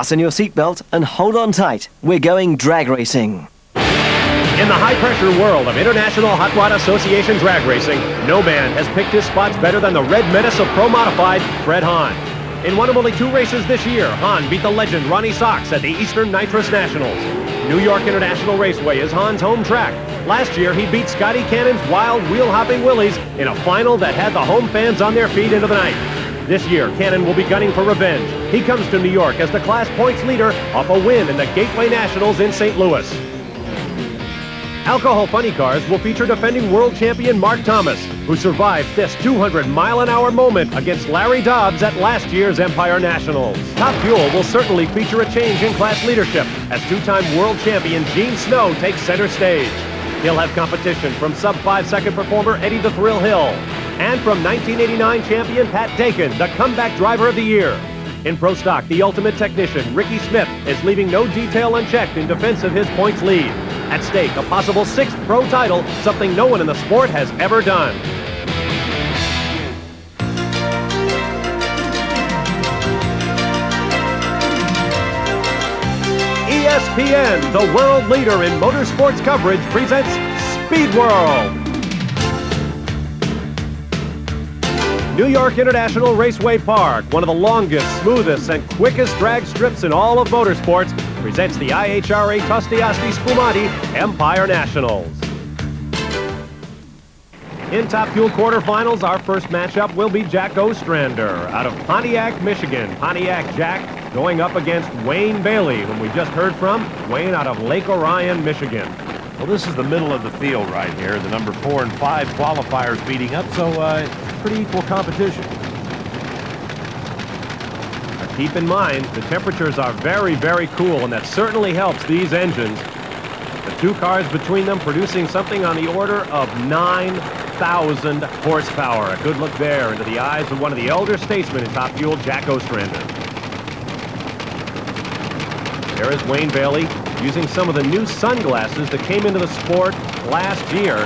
Fasten your seatbelt and hold on tight. We're going drag racing. In the high-pressure world of International Hot Rod Association drag racing, no man has picked his spots better than the Red Menace of Pro Modified, Fred Hahn. In one of only 2 races this year, Hahn beat the legend Ronnie Sox at the Eastern Nitrous Nationals. New York International Raceway is Hahn's home track. Last year, he beat Scotty Cannon's Wild Wheel-Hopping Willies in a final that had the home fans on their feet into the night. This year, Cannon will be gunning for revenge. He comes to New York as the class points leader off a win in the Gateway Nationals in St. Louis. Alcohol Funny Cars will feature defending world champion Mark Thomas, who survived this 200-mile-an-hour moment against Larry Dobbs at last year's Empire Nationals. Top Fuel will certainly feature a change in class leadership as 2-time world champion Gene Snow takes center stage. He'll have competition from sub-5-second performer Eddie the Thrill Hill and from 1989 champion Pat Dakin, the comeback driver of the year. In Pro Stock, the ultimate technician Ricky Smith is leaving no detail unchecked in defense of his points lead. At stake, a possible 6th pro title, something no one in the sport has ever done. ESPN, the world leader in motorsports coverage, presents Speed World. New York International Raceway Park, one of the longest, smoothest, and quickest drag strips in all of motorsports, presents the IHRA Tosti, Asti, Spumante Empire Nationals. In Top Fuel quarterfinals, our first matchup will be Jack Ostrander out of Pontiac, Michigan. Pontiac Jack going up against Wayne Bailey, whom we just heard from. Wayne out of Lake Orion, Michigan. Well, this is the middle of the field right here. The number 4 and 5 qualifiers beating up, so pretty equal competition. Now keep in mind, the temperatures are very, very cool, and that certainly helps these engines. The 2 cars between them producing something on the order of 9,000 horsepower. A good look there into the eyes of one of the elder statesmen in Top Fuel, Jack Ostrander. There is Wayne Bailey using some of the new sunglasses that came into the sport last year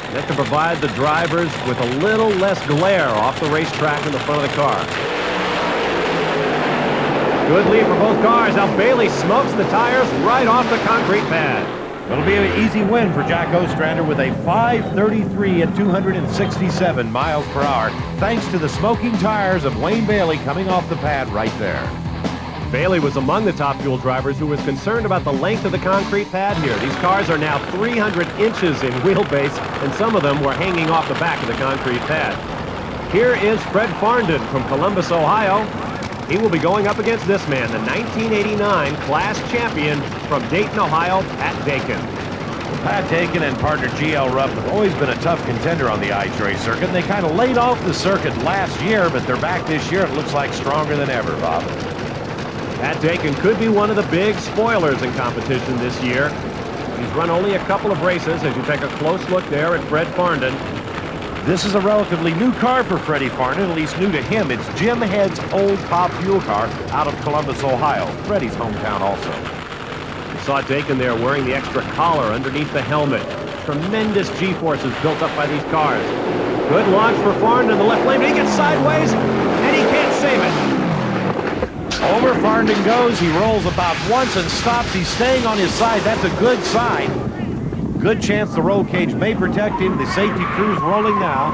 that can provide the drivers with a little less glare off the racetrack in the front of the car. Good lead for both cars. Now Bailey smokes the tires right off the concrete pad. It'll be an easy win for Jack Ostrander with a 5:33 at 267 miles per hour, thanks to the smoking tires of Wayne Bailey coming off the pad right there. Bailey was among the Top Fuel drivers who was concerned about the length of the concrete pad here. These cars are now 300 inches in wheelbase, and some of them were hanging off the back of the concrete pad. Here is Fred Farndon from Columbus, Ohio. He will be going up against this man, the 1989 class champion from Dayton, Ohio, Pat Dakin. Pat Dakin and partner G.L. Rupp have always been a tough contender on the IHRA circuit. They kind of laid off the circuit last year, but they're back this year. It looks like stronger than ever, Bob. Pat Dakin could be one of the big spoilers in competition this year. He's run only a couple of races as you take a close look there at Fred Farndon. This is a relatively new car for Freddie Farndon, at least new to him. It's Jim Head's old Top Fuel car out of Columbus, Ohio, Freddie's hometown also. You saw Dakin there wearing the extra collar underneath the helmet. Tremendous G-forces built up by these cars. Good launch for Farndon in the left lane, but he gets sideways, and he can't save it. Over Farndon goes. He rolls about once and stops. He's staying on his side. That's a good sign. Good chance the roll cage may protect him. The safety crew's rolling now.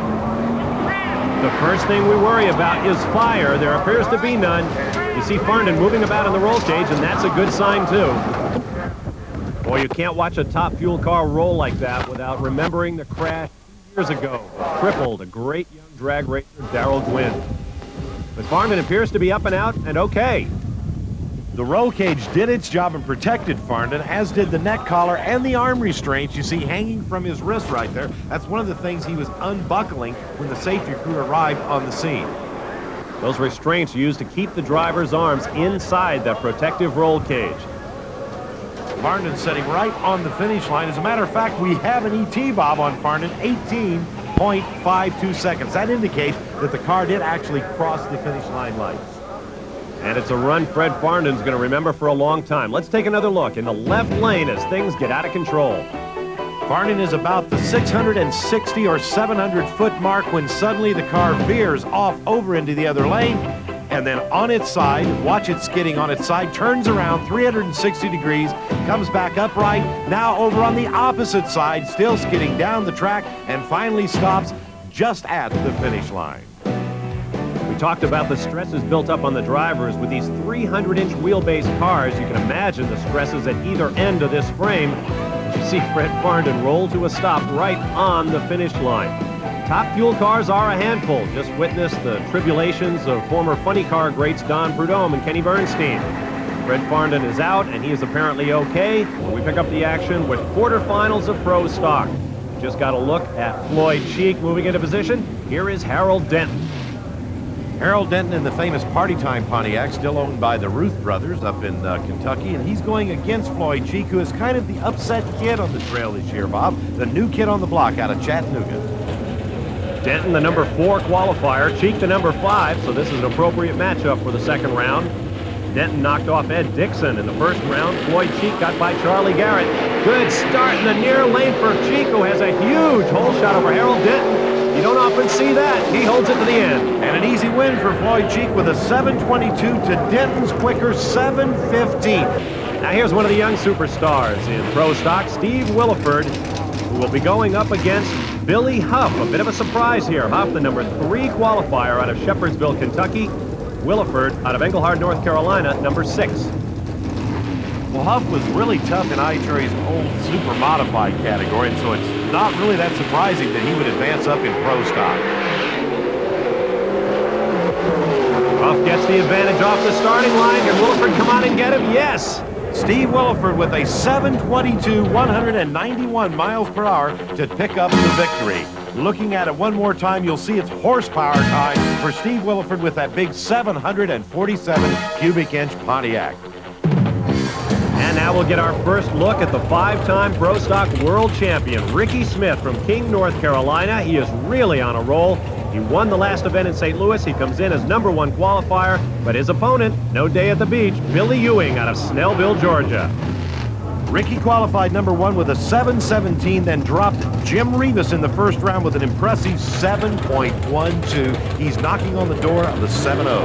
The first thing we worry about is fire. There appears to be none. You see Farndon moving about in the roll cage, and that's a good sign, too. Boy, you can't watch a Top Fuel car roll like that without remembering the crash years ago. Crippled a great young drag racer, Darrell Gwynn. But Farndon appears to be up and out and okay. The roll cage did its job and protected Farndon, as did the neck collar and the arm restraints you see hanging from his wrist right there. That's one of the things he was unbuckling when the safety crew arrived on the scene. Those restraints are used to keep the driver's arms inside that protective roll cage. Farndon sitting right on the finish line. As a matter of fact, we have an ET, Bob, on Farndon, 18.52 seconds. That indicates that the car did actually cross the finish line lights. And it's a run Fred Farndon's going to remember for a long time. Let's take another look in the left lane as things get out of control. Farndon is about the 660 or 700 foot mark when suddenly the car veers off over into the other lane and then on its side, watch it skidding on its side, turns around 360 degrees, comes back upright, now over on the opposite side, still skidding down the track, and finally stops just at the finish line. We talked about the stresses built up on the drivers with these 300-inch wheelbase cars. You can imagine the stresses at either end of this frame. You see Fred Farndon roll to a stop right on the finish line. Top Fuel cars are a handful. Just witness the tribulations of former funny car greats Don Prudhomme and Kenny Bernstein. Fred Farndon is out, and he is apparently okay. We pick up the action with quarterfinals of Pro Stock. Just got a look at Floyd Cheek moving into position. Here is Harold Denton. Harold Denton in the famous Party Time Pontiac, still owned by the Ruth brothers up in Kentucky, and he's going against Floyd Cheek, who is kind of the upset kid on the trail this year, Bob. The new kid on the block out of Chattanooga. Denton, the number 4 qualifier. Cheek, the number 5, so this is an appropriate matchup for the second round. Denton knocked off Ed Dixon in the first round. Floyd Cheek got by Charlie Garrett. Good start in the near lane for Cheek, who has a huge hole shot over Harold Denton. You don't often see that. He holds it to the end. And an easy win for Floyd Cheek with a 7:22 to Denton's quicker 7:15. Now here's one of the young superstars in Pro Stock, Steve Williford, who will be going up against Billy Huff. A bit of a surprise here. Huff, the number 3 qualifier out of Shepherdsville, Kentucky. Williford out of Engelhard, North Carolina, number 6. Well, Huff was really tough in IHRA's old super modified category, and so it's not really that surprising that he would advance up in Pro Stock. Huff gets the advantage off the starting line. Can Williford come on and get him? Yes! Steve Williford with a 7:22, 191 miles per hour to pick up the victory. Looking at it one more time, you'll see it's horsepower time for Steve Williford with that big 747 cubic inch Pontiac. And now we'll get our first look at the 5-time Pro Stock World Champion, Ricky Smith from King, North Carolina. He is really on a roll. He won the last event in St. Louis. He comes in as number 1 qualifier, but his opponent, no day at the beach, Billy Ewing out of Snellville, Georgia. Ricky qualified number 1 with a 7:17, then dropped Jim Rivas in the first round with an impressive 7.12. He's knocking on the door of the 7.0.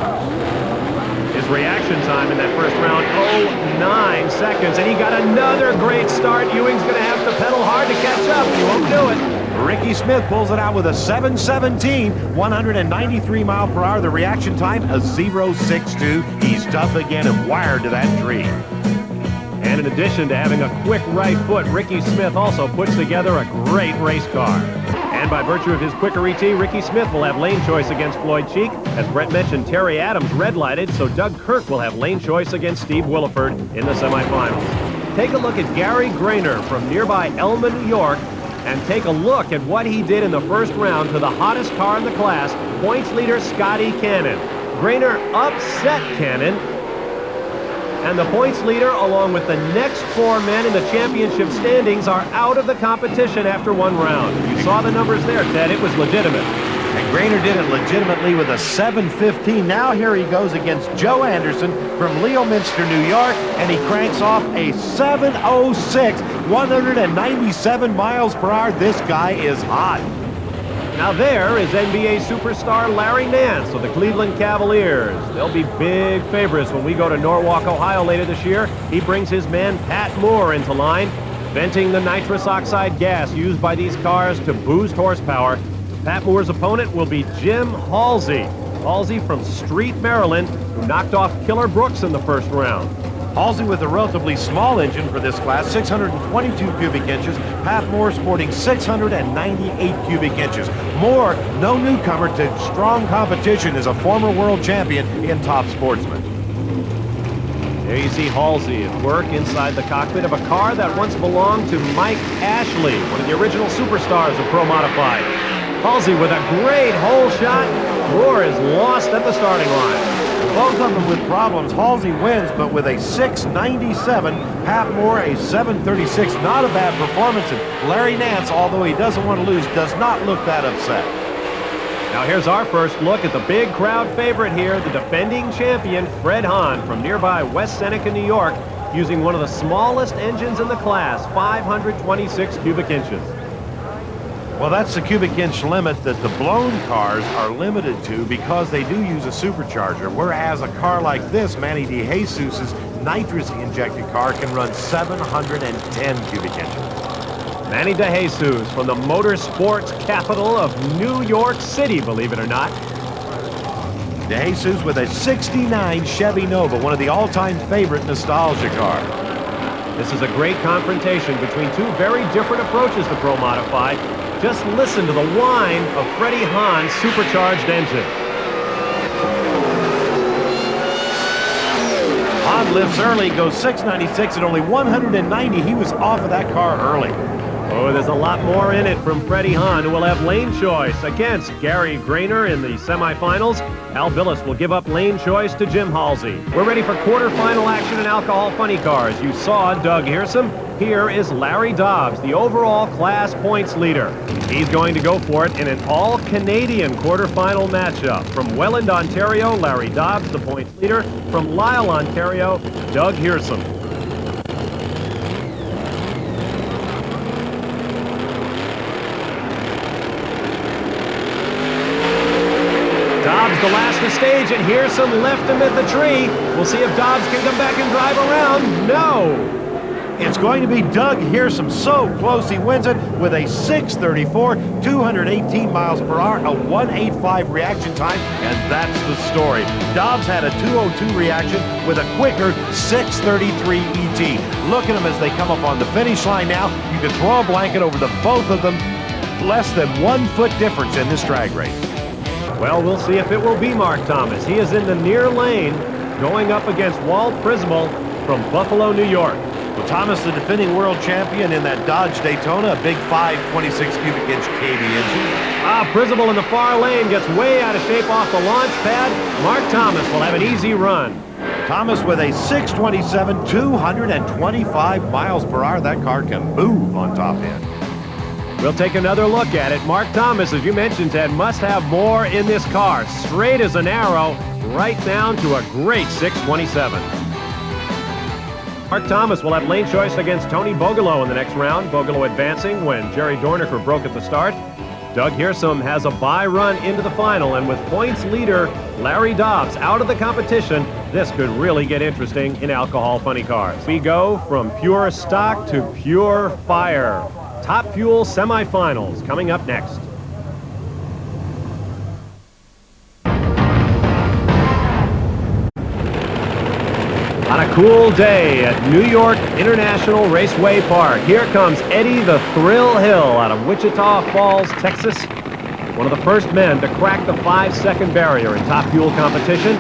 His reaction time in that first round, 0.9 seconds, and he got another great start. Ewing's going to have to pedal hard to catch up. He won't do it. Ricky Smith pulls it out with a 7:17, 193 mile per hour. The reaction time, a 0.62. He's tough again and wired to that tree. And in addition to having a quick right foot, Ricky Smith also puts together a great race car. And by virtue of his quicker ET, Ricky Smith will have lane choice against Floyd Cheek. As Brett mentioned, Terry Adams red-lighted, so Doug Kirk will have lane choice against Steve Williford in the semifinals. Take a look at Gary Grainer from nearby Elma, New York, and take a look at what he did in the first round to the hottest car in the class, points leader Scotty Cannon. Grainer upset Cannon, and the points leader, along with the next 4 men in the championship standings, are out of the competition after 1 round. You saw the numbers there, Ted. It was legitimate. And Grainer did it legitimately with a 7:15. Now here he goes against Joe Anderson from Leominster, New York, and he cranks off a 7:06, 197 miles per hour. This guy is hot. Now there is NBA superstar Larry Nance of the Cleveland Cavaliers. They'll be big favorites when we go to Norwalk, Ohio later this year. He brings his man Pat Moore into line, venting the nitrous oxide gas used by these cars to boost horsepower. Pat Moore's opponent will be Jim Halsey. Halsey from Street, Maryland, who knocked off Killer Brooks in the first round. Halsey with a relatively small engine for this class, 622 cubic inches. Pat Moore sporting 698 cubic inches. Moore, no newcomer to strong competition, is a former world champion in Top Sportsman. There you see Halsey at work inside the cockpit of a car that once belonged to Mike Ashley, one of the original superstars of Pro Modified. Halsey with a great hole shot. Moore is lost at the starting line. Both of them with problems. Halsey wins, but with a 6.97. Pat Moore, a 7.36. Not a bad performance. And Larry Nance, although he doesn't want to lose, does not look that upset. Now here's our first look at the big crowd favorite here, the defending champion, Fred Hahn from nearby West Seneca, New York, using one of the smallest engines in the class, 526 cubic inches. Well, that's the cubic inch limit that the blown cars are limited to because they do use a supercharger, whereas a car like this, Manny DeJesus's nitrous-injected car, can run 710 cubic inches. Manny DeJesus from the motorsports capital of New York City, believe it or not. DeJesus with a 69 Chevy Nova, one of the all-time favorite nostalgia cars. This is a great confrontation between two very different approaches to Pro Modified. Just listen to the whine of Freddie Hahn's supercharged engine. Hahn lifts early, goes 696 at only 190. He was off of that car early. Oh, there's a lot more in it from Freddie Hahn, who will have lane choice against Gary Grainer in the semifinals. Al Billis will give up lane choice to Jim Halsey. We're ready for quarterfinal action in Alcohol Funny Cars. You saw Doug Hearsom. Here is Larry Dobbs, the overall class points leader. He's going to go for it in an all-Canadian quarterfinal matchup. From Welland, Ontario, Larry Dobbs, the points leader. From Lisle, Ontario, Doug Hearsom. Dobbs the last to stage, and Hearsom left him at the tree. We'll see if Dobbs can come back and drive around. No! It's going to be Doug Hearsom. So close, he wins it with a 634, 218 miles per hour, a 185 reaction time, and that's the story. Dobbs had a 202 reaction with a quicker 633 ET. Look at them as they come up on the finish line now. You can throw a blanket over the both of them. Less than 1 foot difference in this drag race. Well, we'll see if it will be Mark Thomas. He is in the near lane, going up against Walt Prismal from Buffalo, New York. Well, Thomas, the defending world champion in that Dodge Daytona, a big 526 cubic inch KV engine. Prismal in the far lane gets way out of shape off the launch pad. Mark Thomas will have an easy run. Thomas with a 627, 225 miles per hour. That car can move on top end. We'll take another look at it. Mark Thomas, as you mentioned, Ted, must have more in this car. Straight as an arrow, right down to a great 627. Mark Thomas will have lane choice against Tony Bogolo in the next round. Bogolo advancing when Jerry Dornicker broke at the start. Doug Hearsom has a bye run into the final, and with points leader Larry Dobbs out of the competition, this could really get interesting in Alcohol Funny Cars. We go from pure stock to pure fire. Top Fuel semifinals coming up next. On a cool day at New York International Raceway Park, here comes Eddie the Thrill Hill out of Wichita Falls, Texas. One of the first men to crack the 5-second barrier in Top Fuel competition.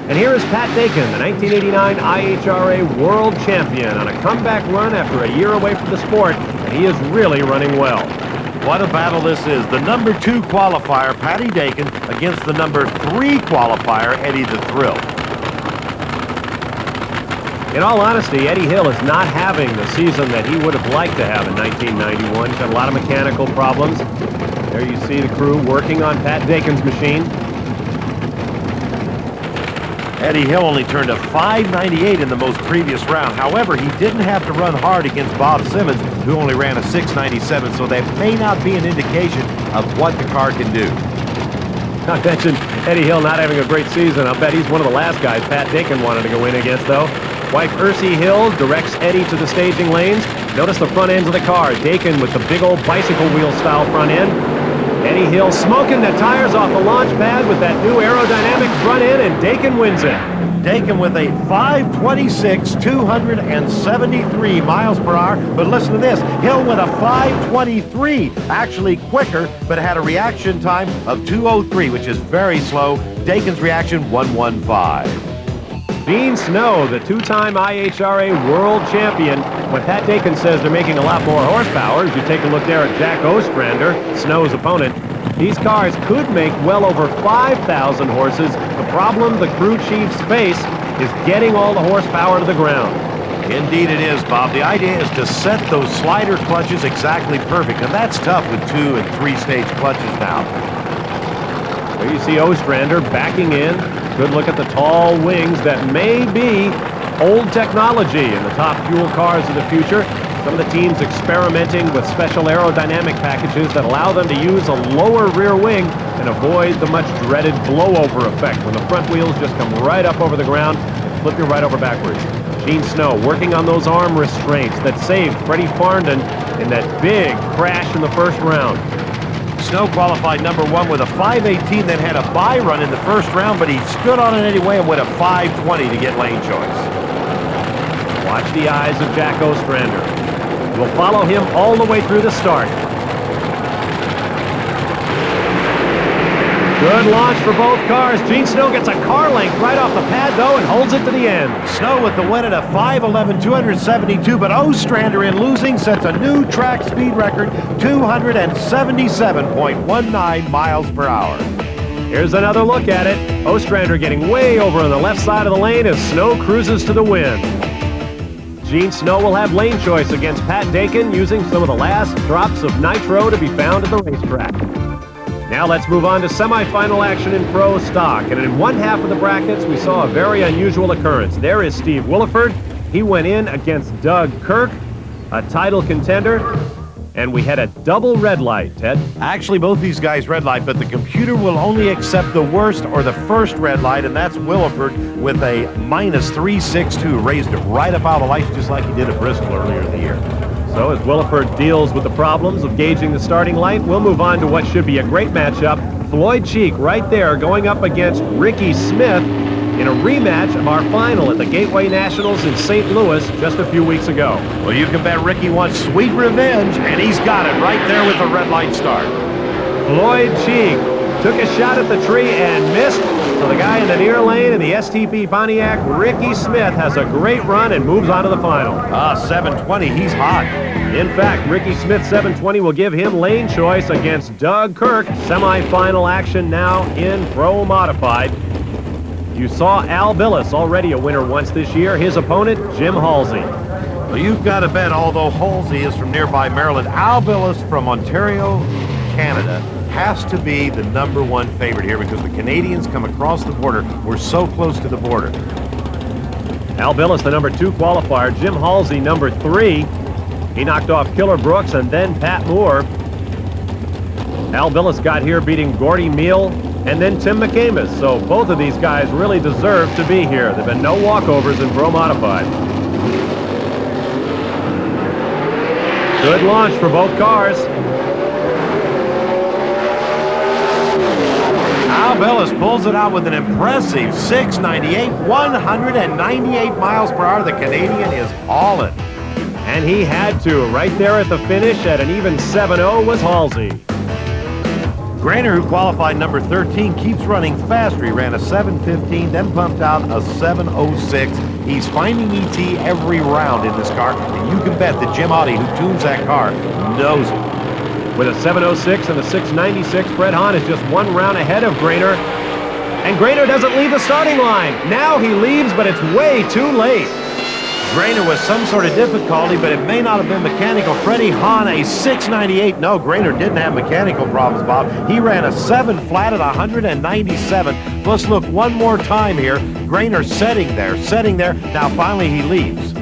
And here is Pat Dakin, the 1989 IHRA World Champion, on a comeback run after a year away from the sport, and he is really running well. What a battle this is. The number 2 qualifier, Patty Dakin, against the number 3 qualifier, Eddie the Thrill. In all honesty, Eddie Hill is not having the season that he would have liked to have in 1991. He's had a lot of mechanical problems. There you see the crew working on Pat Dakin's machine. Eddie Hill only turned a 598 in the most previous round. However, he didn't have to run hard against Bob Simmons, who only ran a 697, so that may not be an indication of what the car can do. I mentioned Eddie Hill not having a great season. I'll bet he's one of the last guys Pat Dakin wanted to go in against, though. Wife Ursie Hill directs Eddie to the staging lanes. Notice the front ends of the car. Dakin with the big old bicycle wheel style front end. Eddie Hill smoking the tires off the launch pad with that new aerodynamic front end, and Dakin wins it. Dakin with a 526, 273 miles per hour. But listen to this. Hill with a 523, actually quicker, but had a reaction time of 203, which is very slow. Dakin's reaction, 115. Dean Snow, the two-time IHRA World Champion. When Pat Dakin says they're making a lot more horsepower, as you take a look there at Jack Ostrander, Snow's opponent, these cars could make well over 5,000 horses. The problem the crew chiefs face is getting all the horsepower to the ground. Indeed it is, Bob. The idea is to set those slider clutches exactly perfect, and that's tough with 2- and 3-stage clutches now. There you see Ostrander backing in. Good look at the tall wings that may be old technology in the Top Fuel cars of the future. Some of the teams experimenting with special aerodynamic packages that allow them to use a lower rear wing and avoid the much dreaded blowover effect when the front wheels just come right up over the ground and flip you right over backwards. Gene Snow working on those arm restraints that saved Freddie Farndon in that big crash in the first round. Snow qualified number 1 with a 5:18, then had a bye run in the first round, but he stood on it anyway and went a 5:20 to get lane choice. Watch the eyes of Jack Ostrander. We'll follow him all the way through the start. Good launch for both cars. Gene Snow gets a car length right off the pad, though, and holds it to the end. Snow with the win at a 5:11, 272, but Ostrander in losing sets a new track speed record, 277.19 miles per hour. Here's another look at it. Ostrander getting way over on the left side of the lane as Snow cruises to the win. Gene Snow will have lane choice against Pat Dakin, using some of the last drops of nitro to be found at the racetrack. Now let's move on to semifinal action in Pro Stock. And in one half of the brackets, we saw a very unusual occurrence. There is Steve Williford. He went in against Doug Kirk, a title contender. And we had a double red light, Ted. Actually, both these guys red light, but the computer will only accept the worst or the first red light, and that's Williford with a -362. Raised it right up out of the lights just like he did at Bristol earlier in the year. So as Williford deals with the problems of gauging the starting light, we'll move on to what should be a great matchup. Floyd Cheek right there going up against Ricky Smith in a rematch of our final at the Gateway Nationals in St. Louis just a few weeks ago. Well, you can bet Ricky wants sweet revenge, and he's got it right there with the red light start. Floyd Cheek took a shot at the tree and missed. So the guy in the near lane in the STP Pontiac, Ricky Smith, has a great run and moves on to the final. 720, he's hot. In fact, Ricky Smith 720 will give him lane choice against Doug Kirk. Semi-final action now in Pro Modified. You saw Al Billis, already a winner once this year. His opponent, Jim Halsey. Well, you've got to bet, although Halsey is from nearby Maryland, Al Billis from Ontario, Canada, has to be the #1 favorite here because the Canadians come across the border. We're so close to the border. Al Billis, the #2 qualifier. Jim Halsey, #3. He knocked off Killer Brooks and then Pat Moore. Al Billis got here beating Gordy Meal and then Tim McCamus. So both of these guys really deserve to be here. There have been no walkovers in Pro Modified. Good launch for both cars. Al Billis pulls it out with an impressive 698, 198 miles per hour. The Canadian is all in. And he had to. Right there at the finish at an even 7-0 was Halsey. Grainer, who qualified #13, keeps running faster. He ran a 7:15, then pumped out a 7:06. He's finding ET every round in this car, and you can bet that Jim Audi, who tunes that car, knows it. With a 7:06 and a 6:96, Fred Hahn is just one round ahead of Grainer. And Grainer doesn't leave the starting line. Now he leaves, but it's way too late. Grainer with some sort of difficulty, but it may not have been mechanical. Freddie Hahn, a 698. No, Grainer didn't have mechanical problems, Bob. He ran a 7 flat at 197. Let's look one more time here. Grainer setting there. Now finally he leaves.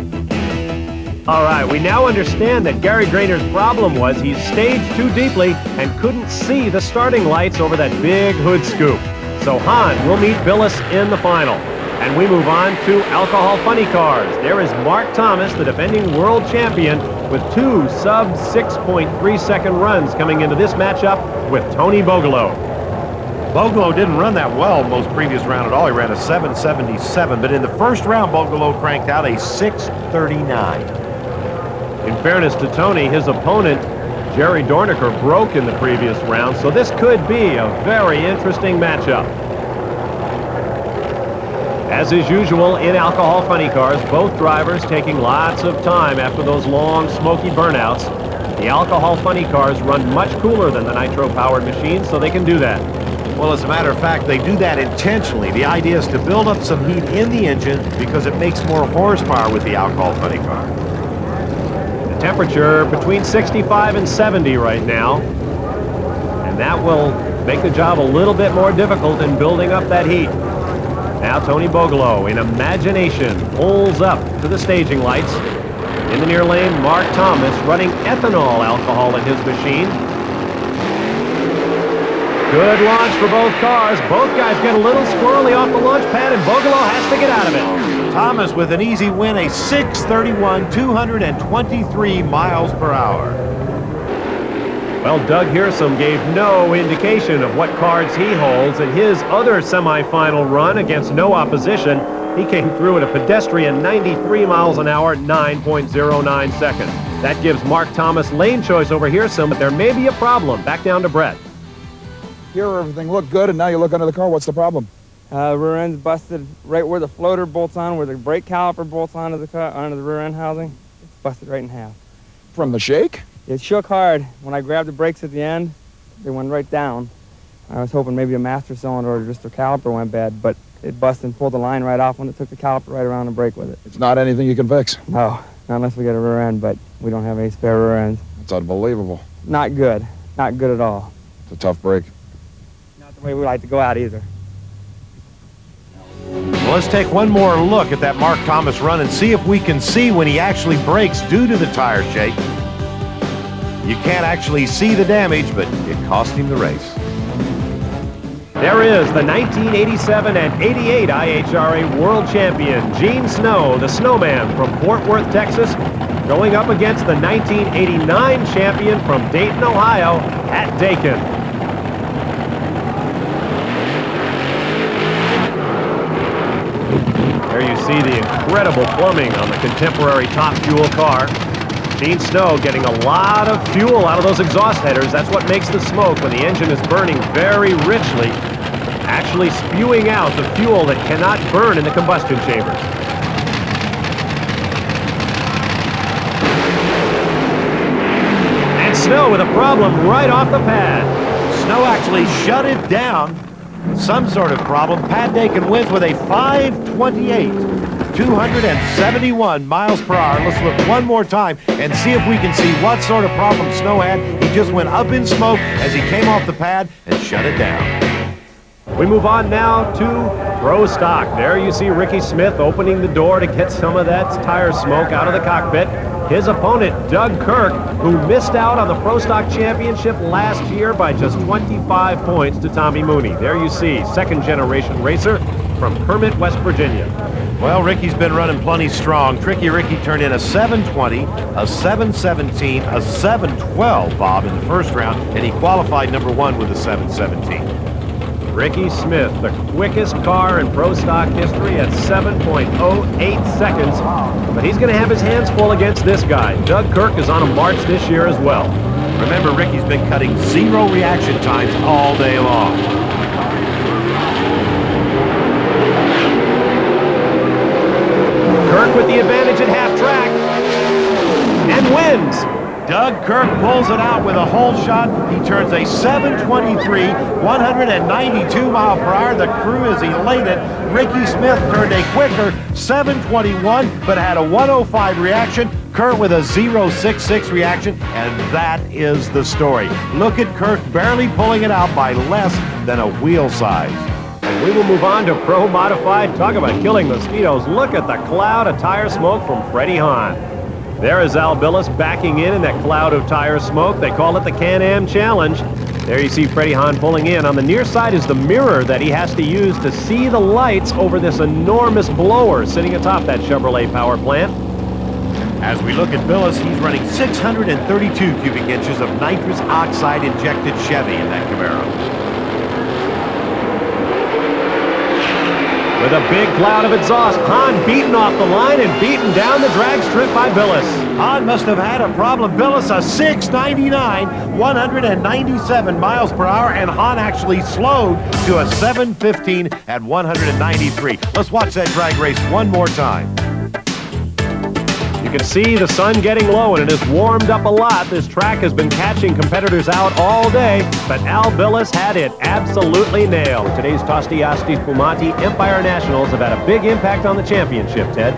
All right, we now understand that Gary Grainer's problem was he staged too deeply and couldn't see the starting lights over that big hood scoop. So Hahn will meet Billis in the final. And we move on to Alcohol Funny Cars. There is Mark Thomas, the defending world champion, with 2 sub-6.3 second runs coming into this matchup with Tony Bogolo. Bogolo didn't run that well most previous round at all. He ran a 7:77, but in the first round, Bogolo cranked out a 6:39. In fairness to Tony, his opponent, Jerry Dornicker, broke in the previous round, so this could be a very interesting matchup. As is usual in Alcohol Funny Cars, both drivers taking lots of time after those long, smoky burnouts. The Alcohol Funny Cars run much cooler than the nitro-powered machines, so they can do that. Well, as a matter of fact, they do that intentionally. The idea is to build up some heat in the engine because it makes more horsepower with the Alcohol Funny Car. The temperature between 65 and 70 right now, and that will make the job a little bit more difficult in building up that heat. Now Tony Bogolo, in imagination, pulls up to the staging lights. In the near lane, Mark Thomas running ethanol alcohol in his machine. Good launch for both cars. Both guys get a little squirrely off the launch pad, and Bogolo has to get out of it. Thomas with an easy win, a 6:31, 223 miles per hour. Well, Doug Hearsum gave no indication of what cards he holds in his other semifinal run against no opposition. He came through at a pedestrian 93 miles an hour, 9.09 seconds. That gives Mark Thomas lane choice over Hearsum, but there may be a problem. Back down to Brett. Here everything looked good, and now you look under the car. What's the problem? Rear end's busted right where the floater bolts on, where the brake caliper bolts onto the car, onto the rear end housing. It's busted right in half. From the shake? It shook hard. When I grabbed the brakes at the end, they went right down. I was hoping maybe a master cylinder or just the caliper went bad, but it busted and pulled the line right off when it took the caliper right around the brake with it. It's not anything you can fix. No, not unless we get a rear end, but we don't have any spare rear ends. It's unbelievable. Not good. Not good at all. It's a tough break. Not the way we like to go out either. Well, let's take one more look at that Mark Thomas run and see if we can see when he actually brakes due to the tire shake. You can't actually see the damage, but it cost him the race. There is the 1987 and 88 IHRA World Champion, Gene Snow, the snowman from Fort Worth, Texas, going up against the 1989 champion from Dayton, Ohio, at Dakin. There you see the incredible plumbing on the contemporary Top Fuel car. Gene Snow getting a lot of fuel out of those exhaust headers. That's what makes the smoke when the engine is burning very richly, actually spewing out the fuel that cannot burn in the combustion chambers. And Snow with a problem right off the pad. Snow actually shut it down. Some sort of problem. Pat Dakin wins with a 528, 271 miles per hour. Let's look one more time and see if we can see what sort of problem Snow had. He just went up in smoke as he came off the pad and shut it down. We move on now to Pro Stock. There you see Ricky Smith opening the door to get some of that tire smoke out of the cockpit. His opponent, Doug Kirk, who missed out on the Pro Stock Championship last year by just 25 points to Tommy Mooney. There you see, second-generation racer from Kermit, West Virginia. Well, Ricky's been running plenty strong. Tricky Ricky turned in a 720, a 717, a 712, Bob, in the first round, and he qualified number one with a 717. Ricky Smith, the quickest car in Pro Stock history at 7.08 seconds. But he's going to have his hands full against this guy. Doug Kirk is on a march this year as well. Remember, Ricky's been cutting 0 reaction times all day long. Kirk with the advantage at half track and wins. Doug Kirk pulls it out with a hole shot. He turns a 723, 192 mile per hour. The crew is elated. Ricky Smith turned a quicker 721, but had a 105 reaction. Kurt with a 066 reaction, and that is the story. Look at Kurt barely pulling it out by less than a wheel size. And we will move on to Pro Modified. Talk about killing mosquitoes. Look at the cloud of tire smoke from Freddie Hahn. There is Al Billis backing in that cloud of tire smoke. They call it the Can-Am Challenge. There you see Freddie Hahn pulling in. On the near side is the mirror that he has to use to see the lights over this enormous blower sitting atop that Chevrolet power plant. As we look at Billis, he's running 632 cubic inches of nitrous oxide injected Chevy in that Camaro. With a big cloud of exhaust, Hahn beaten off the line and beaten down the drag strip by Billis. Hahn must have had a problem. Billis a 699, 197 miles per hour, and Hahn actually slowed to a 715 at 193. Let's watch that drag race one more time. You can see the sun getting low, and it has warmed up a lot. This track has been catching competitors out all day, but Al Billis had it absolutely nailed. Today's Tosti, Asti, Spumante Empire Nationals have had a big impact on the championship, Ted.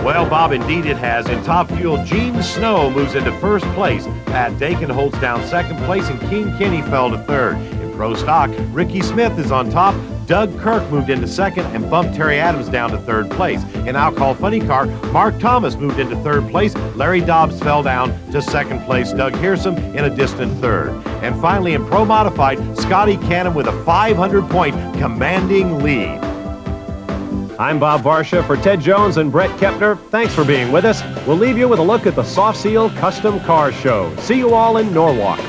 Well, Bob, indeed it has. In Top Fuel, Gene Snow moves into first place. Pat Dakin holds down second place, and King Kinney fell to third. In Pro Stock, Ricky Smith is on top. Doug Kirk moved into second and bumped Terry Adams down to third place. In I'll Call Funny Car, Mark Thomas moved into third place. Larry Dobbs fell down to second place. Doug Hearsom in a distant third. And finally, in Pro Modified, Scotty Cannon with a 500-point commanding lead. I'm Bob Varsha for Ted Jones and Brett Kepner. Thanks for being with us. We'll leave you with a look at the Soft Seal Custom Car Show. See you all in Norwalk.